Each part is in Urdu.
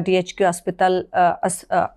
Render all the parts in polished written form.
DHQ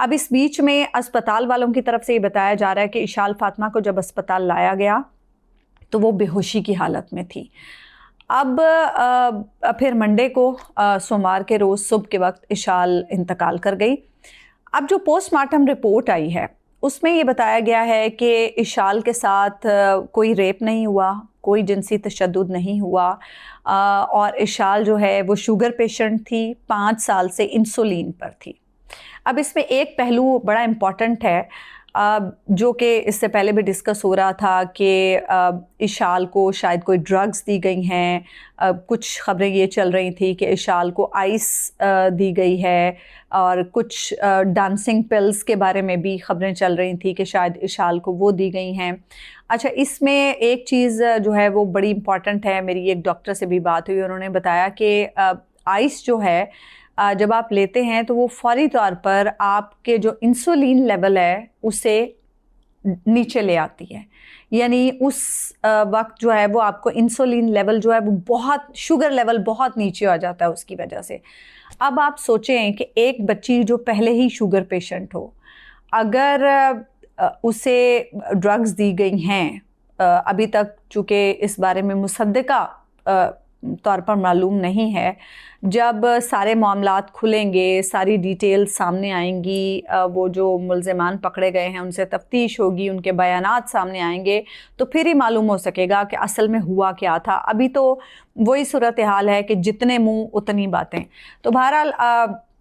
اب اس بیچ میں اسپتال والوں کی طرف سے یہ بتایا جا رہا ہے کہ اشال فاطمہ کو جب اسپتال لایا گیا تو وہ بے ہوشی کی حالت میں تھی. اب پھر منڈے کو سوموار کے روز صبح کے وقت اشال انتقال کر گئی. اب جو پوسٹ مارٹم رپورٹ آئی ہے اس میں یہ بتایا گیا ہے کہ اشال کے ساتھ کوئی ریپ نہیں ہوا, کوئی جنسی تشدد نہیں ہوا, اور اشال جو ہے وہ شوگر پیشنٹ تھی, 5 سال سے انسولین پر تھی. اب اس میں ایک پہلو بڑا امپورٹنٹ ہے جو کہ اس سے پہلے بھی ڈسکس ہو رہا تھا کہ اشال کو شاید کوئی ڈرگز دی گئی ہیں. کچھ خبریں یہ چل رہی تھی کہ اشال کو آئس دی گئی ہے, اور کچھ ڈانسنگ پلز کے بارے میں بھی خبریں چل رہی تھیں کہ شاید اشال کو وہ دی گئی ہیں. اچھا, اس میں ایک چیز جو ہے وہ بڑی امپورٹنٹ ہے. میری ایک ڈاکٹر سے بھی بات ہوئی, انہوں نے بتایا کہ آئس جو ہے جب آپ لیتے ہیں تو وہ فوری طور پر آپ کے جو انسولین لیول ہے اسے نیچے لے آتی ہے. یعنی اس وقت جو ہے وہ آپ کو انسولین لیول جو ہے وہ بہت, شوگر لیول بہت نیچے آ جاتا ہے اس کی وجہ سے. اب آپ سوچیں کہ ایک بچی جو پہلے ہی شوگر پیشنٹ ہو, اگر اسے ڈرگز دی گئی ہیں, ابھی تک چونکہ اس بارے میں مصدقہ طور پر معلوم نہیں ہے, جب سارے معاملات کھلیں گے, ساری ڈیٹیل سامنے آئیں گی, وہ جو ملزمان پکڑے گئے ہیں ان سے تفتیش ہوگی, ان کے بیانات سامنے آئیں گے, تو پھر ہی معلوم ہو سکے گا کہ اصل میں ہوا کیا تھا. ابھی تو وہی صورتحال ہے کہ جتنے منہ اتنی باتیں. تو بہرحال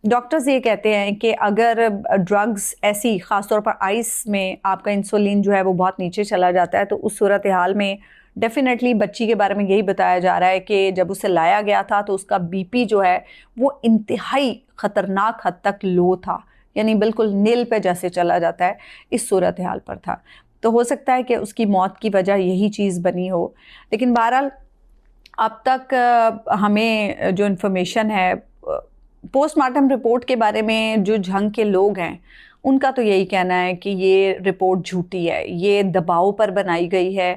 ڈاکٹرز یہ کہتے ہیں کہ اگر ڈرگز ایسی, خاص طور پر آئس میں آپ کا انسولین جو ہے وہ بہت نیچے چلا جاتا ہے, تو اس صورتحال میں ڈیفینیٹلی بچی کے بارے میں یہی بتایا جا رہا ہے کہ جب اسے لایا گیا تھا تو اس کا بی پی جو ہے وہ انتہائی خطرناک حد تک لو تھا, یعنی بالکل نیل پہ جیسے چلا جاتا ہے, اس صورتحال پر تھا. تو ہو سکتا ہے کہ اس کی موت کی وجہ یہی چیز بنی ہو. لیکن بہرحال اب تک ہمیں جو انفارمیشن ہے پوسٹ مارٹم رپورٹ کے بارے میں, جو جھنگ کے لوگ ہیں ان کا تو یہی کہنا ہے کہ یہ رپورٹ جھوٹی ہے, یہ دباؤ پر بنائی گئی ہے.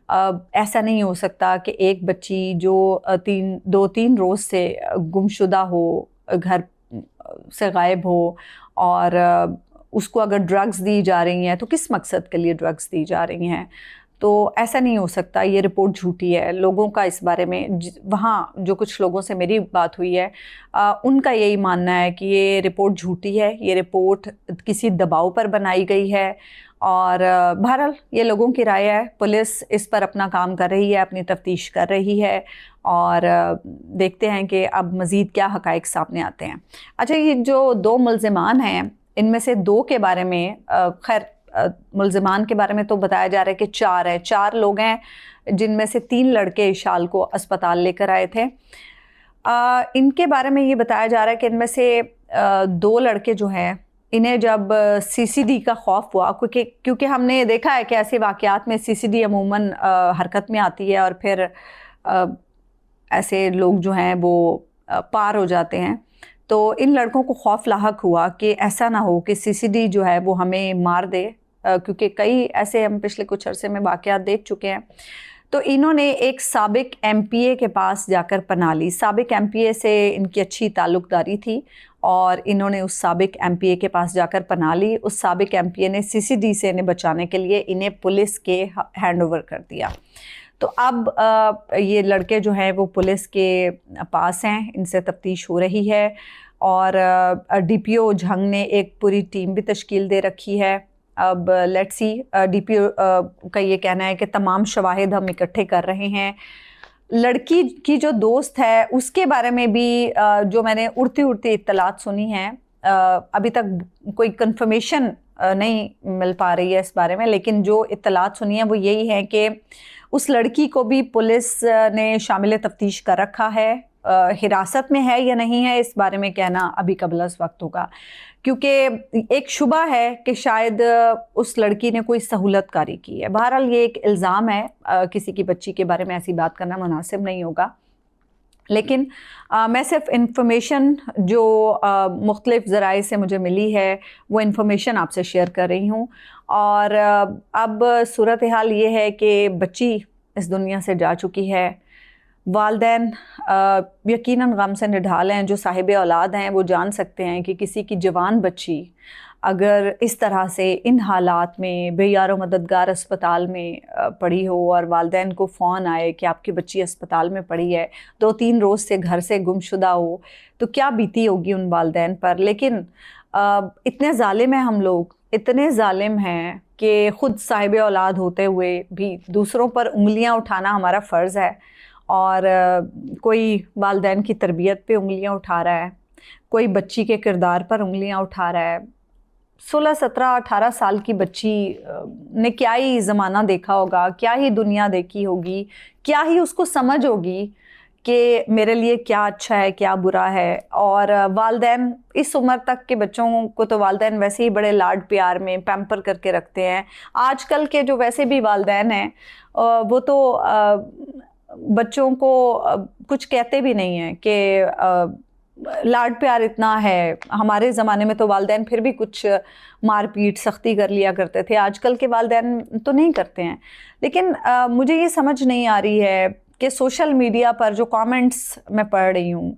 ایسا نہیں ہو سکتا کہ ایک بچی جو 2-3 روز سے گمشدہ ہو, گھر سے غائب ہو, اور اس کو اگر ڈرگز دی جا رہی ہیں تو کس مقصد کے لیے ڈرگز دی جا رہی ہیں. تو ایسا نہیں ہو سکتا, یہ رپورٹ جھوٹی ہے. لوگوں کا اس بارے میں, وہاں جو کچھ لوگوں سے میری بات ہوئی ہے ان کا یہی ماننا ہے کہ یہ رپورٹ جھوٹی ہے, یہ رپورٹ کسی دباؤ پر بنائی گئی ہے. اور بہرحال یہ لوگوں کی رائے ہے. پولیس اس پر اپنا کام کر رہی ہے, اپنی تفتیش کر رہی ہے, اور دیکھتے ہیں کہ اب مزید کیا حقائق سامنے آتے ہیں. اچھا, یہ جو 2 ملزمان ہیں ان میں سے 2 کے بارے میں, خیر ملزمان کے بارے میں تو بتایا جا رہا ہے کہ 4 ہیں, 4 لوگ ہیں جن میں سے 3 لڑکے اشال کو اسپتال لے کر آئے تھے. ان کے بارے میں یہ بتایا جا رہا ہے کہ ان میں سے 2 لڑکے جو ہیں انہیں جب سی سی ڈی کا خوف ہوا, کیونکہ ہم نے دیکھا ہے کہ ایسے واقعات میں سی سی ڈی عموماً حرکت میں آتی ہے اور پھر ایسے لوگ جو ہیں وہ پار ہو جاتے ہیں. تو ان لڑکوں کو خوف لاحق ہوا کہ ایسا نہ ہو کہ سی سی ڈی جو ہے وہ ہمیں مار دے, کیونکہ کئی ایسے ہم پچھلے کچھ عرصے میں واقعات دیکھ چکے ہیں. تو انہوں نے ایک سابق ایم پی اے کے پاس جا کر پناہ لی. سابق ایم پی اے سے ان کی اچھی تعلق داری تھی اور انہوں نے اس سابق ایم پی اے کے پاس جا کر پناہ لی. اس سابق ایم پی اے نے سی سی ڈی سے انہیں بچانے کے لیے انہیں پولیس کے ہینڈ اوور کر دیا. تو اب یہ لڑکے جو ہیں وہ پولیس کے پاس ہیں, ان سے تفتیش ہو رہی ہے, اور ڈی پی او جھنگ نے ایک پوری ٹیم بھی تشکیل دے رکھی ہے. اب لیٹ سی, ڈی پی او کا یہ کہنا ہے کہ تمام شواہد ہم اکٹھے کر رہے ہیں. لڑکی کی جو دوست ہے اس کے بارے میں بھی جو میں نے اڑتی اطلاعات سنی ہیں, ابھی تک کوئی کنفرمیشن نہیں مل پا رہی ہے اس بارے میں, لیکن جو اطلاعات سنی ہیں وہ یہی ہیں کہ اس لڑکی کو بھی پولیس نے شامل تفتیش کر رکھا ہے. حراست میں ہے یا نہیں ہے اس بارے میں کہنا ابھی قبل از وقت ہوگا, کیونکہ ایک شبہ ہے کہ شاید اس لڑکی نے کوئی سہولت کاری کی ہے. بہرحال یہ ایک الزام ہے, کسی کی بچی کے بارے میں ایسی بات کرنا مناسب نہیں ہوگا. لیکن میں صرف انفارمیشن جو مختلف ذرائع سے مجھے ملی ہے وہ انفارمیشن آپ سے شیئر کر رہی ہوں. اور اب صورتحال یہ ہے کہ بچی اس دنیا سے جا چکی ہے. والدین یقیناً غم سے نڈھال ہیں. جو صاحب اولاد ہیں وہ جان سکتے ہیں کہ کسی کی جوان بچی اگر اس طرح سے ان حالات میں بے یار و مددگار اسپتال میں پڑی ہو اور والدین کو فون آئے کہ آپ کی بچی اسپتال میں پڑی ہے، 2-3 روز سے گھر سے گمشدہ ہو، تو کیا بیتی ہوگی ان والدین پر. لیکن اتنے ظالم ہیں ہم لوگ، اتنے ظالم ہیں کہ خود صاحب اولاد ہوتے ہوئے بھی دوسروں پر انگلیاں اٹھانا ہمارا فرض ہے. اور کوئی والدین کی تربیت پہ انگلیاں اٹھا رہا ہے، کوئی بچی کے کردار پر انگلیاں اٹھا رہا ہے. 16 17 18 سال کی بچی نے کیا ہی زمانہ دیکھا ہوگا، کیا ہی دنیا دیکھی ہوگی، کیا ہی اس کو سمجھ ہوگی کہ میرے لیے کیا اچھا ہے کیا برا ہے. اور والدین اس عمر تک کے بچوں کو تو والدین ویسے ہی بڑے لاڈ پیار میں پیمپر کر کے رکھتے ہیں. آج کل کے جو ویسے بھی والدین ہیں وہ تو بچوں کو کچھ کہتے بھی نہیں ہیں کہ لاڈ پیار اتنا ہے. ہمارے زمانے میں تو والدین پھر بھی کچھ مار پیٹ سختی کر لیا کرتے تھے، آج کل کے والدین تو نہیں کرتے ہیں. لیکن مجھے یہ سمجھ نہیں آ رہی ہے کہ سوشل میڈیا پر جو کامنٹس میں پڑھ رہی ہوں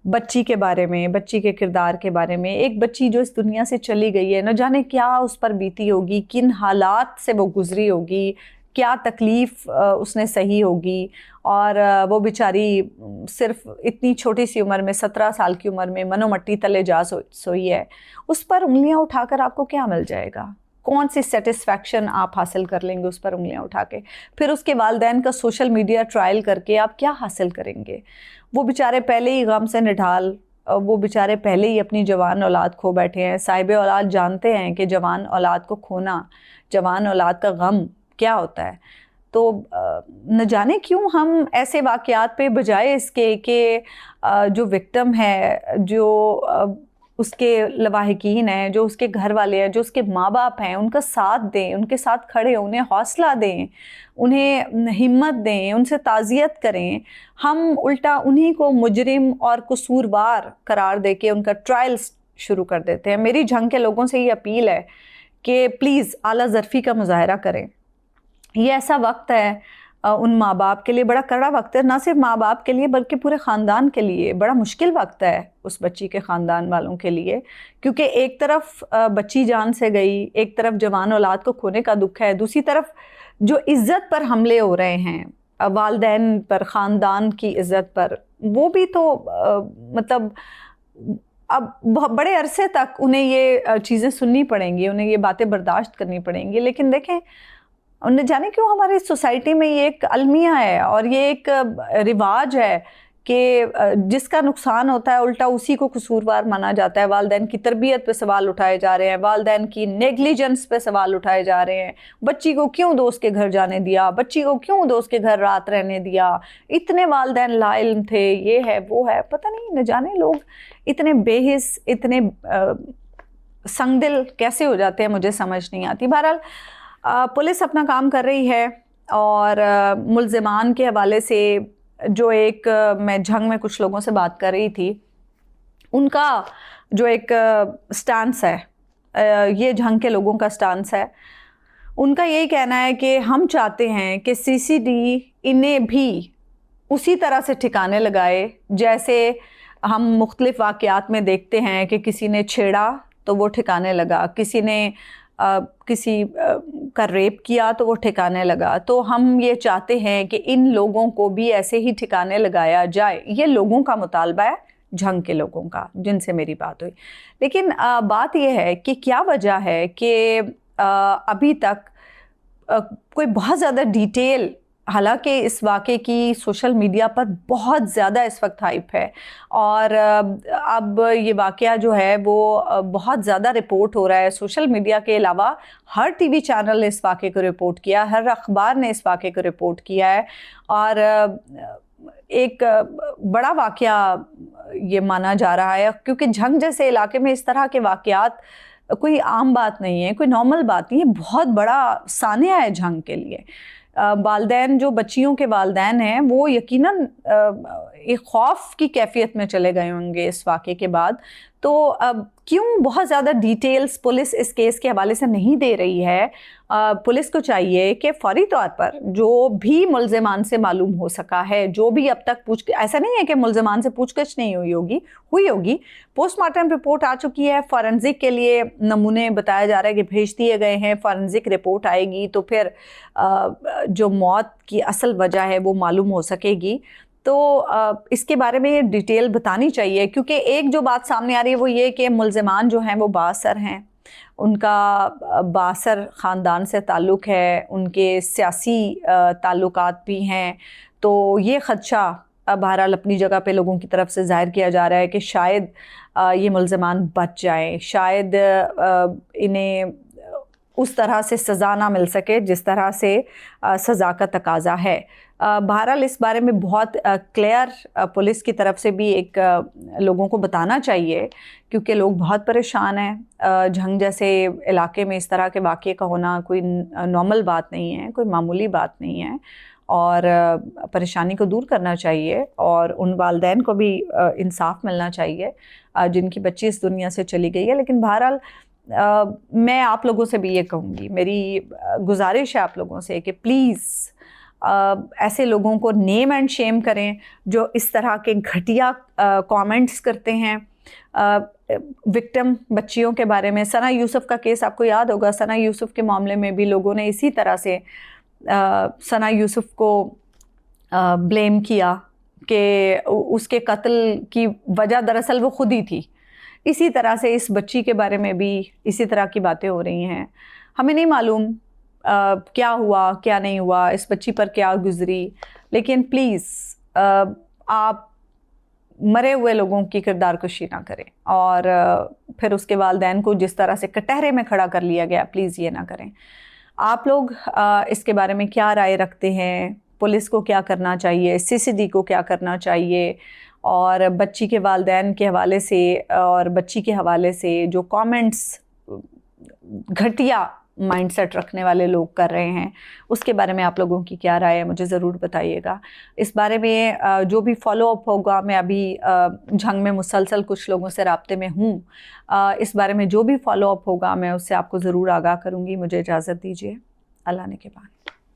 بچی کے بارے میں، بچی کے کردار کے بارے میں، ایک بچی جو اس دنیا سے چلی گئی ہے، نہ جانے کیا اس پر بیتی ہوگی، کن حالات سے وہ گزری ہوگی، کیا تکلیف اس نے سہی ہوگی. اور وہ بیچاری صرف اتنی چھوٹی سی عمر میں 17 سال کی عمر میں منو مٹی تلے جا سوئی ہے. اس پر انگلیاں اٹھا کر آپ کو کیا مل جائے گا؟ کون سی سیٹسفیکشن آپ حاصل کر لیں گے اس پر انگلیاں اٹھا کے؟ پھر اس کے والدین کا سوشل میڈیا ٹرائل کر کے آپ کیا حاصل کریں گے؟ وہ بیچارے پہلے ہی غم سے نڈھال، وہ بیچارے پہلے ہی اپنی جوان اولاد کھو بیٹھے ہیں. صاحب اولاد جانتے ہیں کہ جوان اولاد کو کھونا، جوان اولاد کا غم کیا ہوتا ہے. تو نہ جانے کیوں ہم ایسے واقعات پہ بجائے اس کے کہ جو وکٹم ہے، جو اس کے لواحقین ہیں، جو اس کے گھر والے ہیں، جو اس کے ماں باپ ہیں، ان کا ساتھ دیں، ان کے ساتھ کھڑے ہوں، انہیں حوصلہ دیں، انہیں ہمت دیں، ان سے تعزیت کریں، ہم الٹا انہی کو مجرم اور قصوروار قرار دے کے ان کا ٹرائل شروع کر دیتے ہیں. میری جھنگ کے لوگوں سے یہ اپیل ہے کہ پلیز اعلیٰ ظرفی کا مظاہرہ کریں. یہ ایسا وقت ہے ان ماں باپ کے لیے، بڑا کڑا وقت ہے، نہ صرف ماں باپ کے لیے بلکہ پورے خاندان کے لیے. بڑا مشکل وقت ہے اس بچی کے خاندان والوں کے لیے، کیونکہ ایک طرف بچی جان سے گئی، ایک طرف جوان اولاد کو کھونے کا دکھ ہے، دوسری طرف جو عزت پر حملے ہو رہے ہیں، والدین پر، خاندان کی عزت پر، وہ بھی تو مطلب اب بڑے عرصے تک انہیں یہ چیزیں سننی پڑیں گی، انہیں یہ باتیں برداشت کرنی پڑیں گی. لیکن دیکھیں نہ جانے کیوں ہماری سوسائٹی میں یہ ایک المیہ ہے اور یہ ایک رواج ہے کہ جس کا نقصان ہوتا ہے الٹا اسی کو قصوروار مانا جاتا ہے. والدین کی تربیت پہ سوال اٹھائے جا رہے ہیں، والدین کی نیگلیجنس پہ سوال اٹھائے جا رہے ہیں. بچی کو کیوں دوست کے گھر جانے دیا، بچی کو کیوں دوست کے گھر رات رہنے دیا، اتنے والدین لا علم تھے، یہ ہے وہ ہے، پتہ نہیں نہ جانے لوگ اتنے بے حس، اتنے سنگ دل کیسے ہو جاتے ہیں، مجھے سمجھ نہیں آتی. بہرحال پولیس اپنا کام کر رہی ہے اور ملزمان کے حوالے سے جو ایک میں جھنگ میں کچھ لوگوں سے بات کر رہی تھی، ان کا جو ایک سٹانس ہے، یہ جھنگ کے لوگوں کا سٹانس ہے، ان کا یہی کہنا ہے کہ ہم چاہتے ہیں کہ سی سی ڈی انہیں بھی اسی طرح سے ٹھکانے لگائے جیسے ہم مختلف واقعات میں دیکھتے ہیں کہ کسی نے چھیڑا تو وہ ٹھکانے لگا، کسی نے کسی کا ریپ کیا تو وہ ٹھکانے لگا. تو ہم یہ چاہتے ہیں کہ ان لوگوں کو بھی ایسے ہی ٹھکانے لگایا جائے. یہ لوگوں کا مطالبہ ہے، جھنگ کے لوگوں کا، جن سے میری بات ہوئی. لیکن بات یہ ہے کہ کیا وجہ ہے کہ ابھی تک کوئی بہت زیادہ ڈیٹیل، حالانکہ اس واقعے کی سوشل میڈیا پر بہت زیادہ اس وقت ہائپ ہے اور اب یہ واقعہ جو ہے وہ بہت زیادہ رپورٹ ہو رہا ہے. سوشل میڈیا کے علاوہ ہر ٹی وی چینل نے اس واقعے کو رپورٹ کیا، ہر اخبار نے اس واقعے کو رپورٹ کیا ہے اور ایک بڑا واقعہ یہ مانا جا رہا ہے، کیونکہ جھنگ جیسے علاقے میں اس طرح کے واقعات کوئی عام بات نہیں ہے، کوئی نارمل بات نہیں ہے، بہت بڑا سانحہ ہے جھنگ کے لیے. والدین جو بچیوں کے والدین ہیں وہ یقیناً ایک خوف کی کیفیت میں چلے گئے ہوں گے اس واقعے کے بعد. تو اب کیوں بہت زیادہ ڈیٹیلز پولیس اس کیس کے حوالے سے نہیں دے رہی ہے؟ پولیس کو چاہیے کہ فوری طور پر جو بھی ملزمان سے معلوم ہو سکا ہے، جو بھی اب تک ایسا نہیں ہے کہ ملزمان سے پوچھ گچھ نہیں ہوئی ہوگی، پوسٹ مارٹم رپورٹ آ چکی ہے، فورنزک کے لیے نمونے بتایا جا رہا ہے کہ بھیج دیے گئے ہیں، فورنزک رپورٹ آئے گی تو پھر جو موت کی اصل وجہ ہے وہ معلوم ہو سکے گی۔ تو اس کے بارے میں ڈیٹیل بتانی چاہیے، کیونکہ ایک جو بات سامنے آ رہی ہے وہ یہ کہ ملزمان جو ہیں وہ بااثر ہیں، ان کا بااثر خاندان سے تعلق ہے، ان کے سیاسی تعلقات بھی ہیں، تو یہ خدشہ بہرحال اپنی جگہ پہ لوگوں کی طرف سے ظاہر کیا جا رہا ہے کہ شاید یہ ملزمان بچ جائیں، شاید انہیں اس طرح سے سزا نہ مل سکے جس طرح سے سزا کا تقاضا ہے۔ بہرحال اس بارے میں بہت کلیئر پولیس کی طرف سے بھی ایک لوگوں کو بتانا چاہیے، کیونکہ لوگ بہت پریشان ہیں۔ جھنگ جیسے علاقے میں اس طرح کے واقعے کا ہونا کوئی نارمل بات نہیں ہے، کوئی معمولی بات نہیں ہے، اور پریشانی کو دور کرنا چاہیے، اور ان والدین کو بھی انصاف ملنا چاہیے جن کی بچی اس دنیا سے چلی گئی ہے۔ لیکن بہرحال میں آپ لوگوں سے بھی یہ کہوں گی، میری گزارش ہے آپ لوگوں سے کہ پلیز ایسے لوگوں کو نیم اینڈ شیم کریں جو اس طرح کے گھٹیا کامنٹس کرتے ہیں وکٹم بچیوں کے بارے میں۔ ثنا یوسف کا کیس آپ کو یاد ہوگا، ثنا یوسف کے معاملے میں بھی لوگوں نے اسی طرح سے ثنا یوسف کو بلیم کیا کہ اس کے قتل کی وجہ دراصل وہ خود ہی تھی۔ اسی طرح سے اس بچی کے بارے میں بھی اسی طرح کی باتیں ہو رہی ہیں۔ ہمیں نہیں معلوم کیا ہوا کیا نہیں ہوا، اس بچی پر کیا گزری، لیکن پلیز آپ مرے ہوئے لوگوں کی کردار کشی نہ کریں، اور پھر اس کے والدین کو جس طرح سے کٹہرے میں کھڑا کر لیا گیا، پلیز یہ نہ کریں۔ آپ لوگ اس کے بارے میں کیا رائے رکھتے ہیں؟ پولیس کو کیا کرنا چاہیے، CCD کو کیا کرنا چاہیے، اور بچی کے والدین کے حوالے سے اور بچی کے حوالے سے جو کامنٹس گھٹیا مائنڈ سیٹ رکھنے والے لوگ کر رہے ہیں، اس کے بارے میں آپ لوگوں کی کیا رائے ہے؟ مجھے ضرور بتائیے گا۔ اس بارے میں جو بھی فالو اپ ہوگا، میں ابھی جھنگ میں مسلسل کچھ لوگوں سے رابطے میں ہوں، اس بارے میں جو بھی فالو اپ ہوگا میں اس سے آپ کو ضرور آگاہ کروں گی۔ مجھے اجازت دیجیے، اللہ نے کے بعد۔